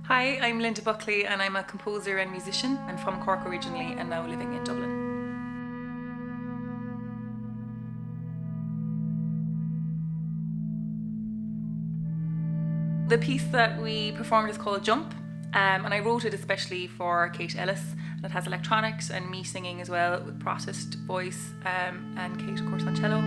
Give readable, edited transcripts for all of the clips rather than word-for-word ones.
Hi, I'm Linda Buckley and I'm a composer and musician. I'm from Cork originally and now living in Dublin. The piece that we performed is called Jump, and I wrote it especially for Kate Ellis. And it has electronics and me singing as well with protest voice, and Kate of course on cello.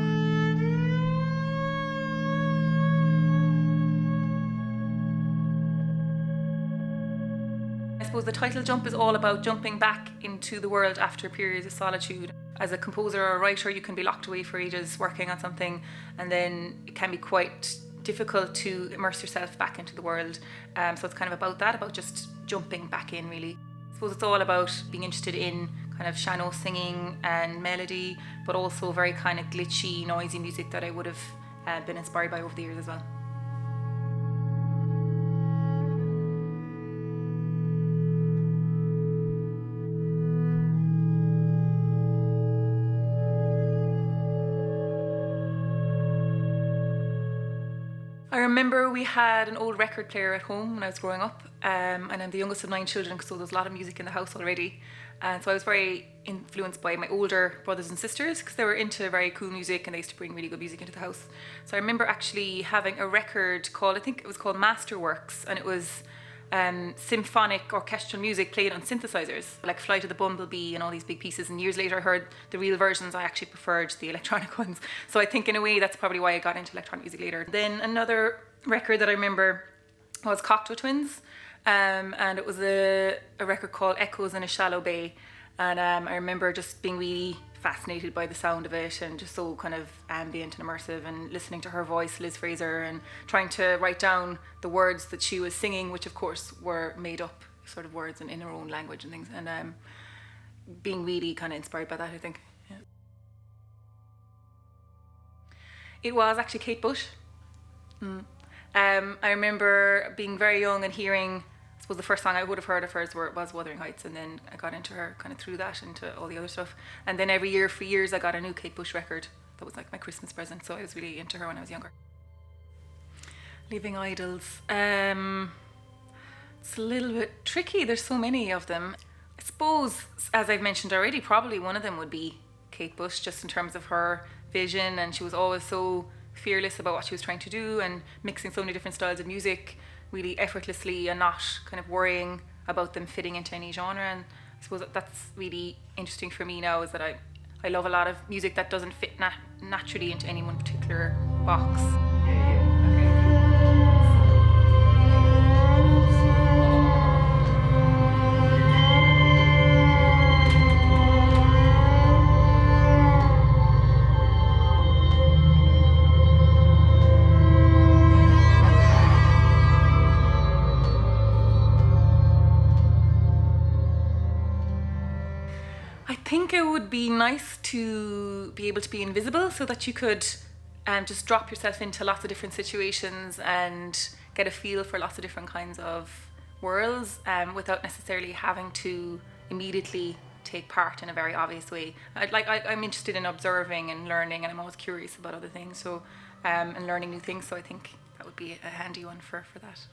I suppose the title Jump is all about jumping back into the world after periods of solitude. As a composer or a writer, you can be locked away for ages working on something, and then it can be quite difficult to immerse yourself back into the world. So it's kind of about that, about just jumping back in really. I suppose it's all about being interested in kind of Shano singing and melody, but also very kind of glitchy, noisy music that I would have been inspired by over the years as well. I remember we had an old record player at home when I was growing up, and I'm the youngest of 9 children, so there's a lot of music in the house already. And so I was very influenced by my older brothers and sisters because they were into very cool music and they used to bring really good music into the house. So I remember actually having a record called, I think it was called Masterworks, and it was symphonic orchestral music played on synthesizers, like Flight of the Bumblebee and all these big pieces. And years later I heard the real versions. I actually preferred the electronic ones. So I think in a way that's probably why I got into electronic music later. Then another record that I remember was Cocteau Twins, and it was a record called Echoes in a Shallow Bay. And I remember just being really fascinated by the sound of it and just so kind of ambient and immersive, and listening to her voice, Liz Fraser, and trying to write down the words that she was singing, which of course were made up sort of words and in her own language and things, and being really kind of inspired by that, I think. Yeah. It was actually Kate Bush. I remember being very young and hearing, I suppose the first song I would have heard of hers was Wuthering Heights, and then I got into her kind of through that, into all the other stuff. And then every year for years I got a new Kate Bush record. That was like my Christmas present, so I was really into her when I was younger. Living idols. It's a little bit tricky, there's so many of them. I suppose, as I've mentioned already, probably one of them would be Kate Bush, just in terms of her vision, and she was always so fearless about what she was trying to do and mixing so many different styles of music really effortlessly and not kind of worrying about them fitting into any genre. And I suppose that's really interesting for me now, is that I love a lot of music that doesn't fit naturally into any one particular box. I think it would be nice to be able to be invisible, so that you could just drop yourself into lots of different situations and get a feel for lots of different kinds of worlds, without necessarily having to immediately take part in a very obvious way. I'm interested in observing and learning, and I'm always curious about other things, so and learning new things, so I think that would be a handy one for that.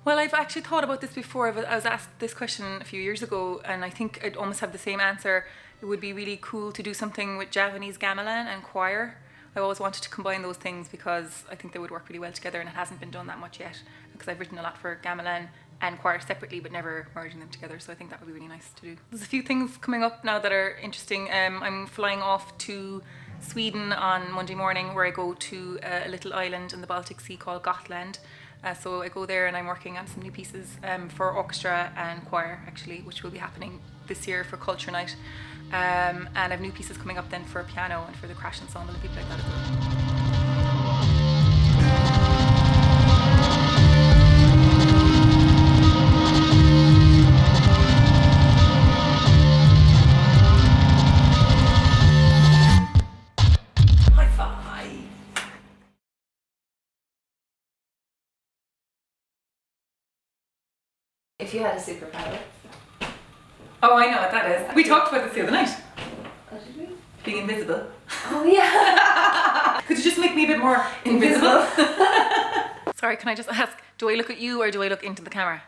Well, I've actually thought about this before. I was asked this question a few years ago, and I think I'd almost have the same answer. It would be really cool to do something with Javanese gamelan and choir. I always wanted to combine those things because I think they would work really well together, and it hasn't been done that much yet, because I've written a lot for gamelan and choir separately, but never merging them together. So I think that would be really nice to do. There's a few things coming up now that are interesting. I'm flying off to Sweden on Monday morning, where I go to a little island in the Baltic Sea called Gotland. So I go there and I'm working on some new pieces for orchestra and choir, actually, which will be happening this year for Culture Night. And I have new pieces coming up then for piano and for the Crash Ensemble and people like that as well. If you had a superpower. Oh, I know what that is. We talked about this the other night. Oh, did we? Being invisible. Oh, yeah. Could you just make me a bit more invisible? Sorry, can I just ask, do I look at you or do I look into the camera?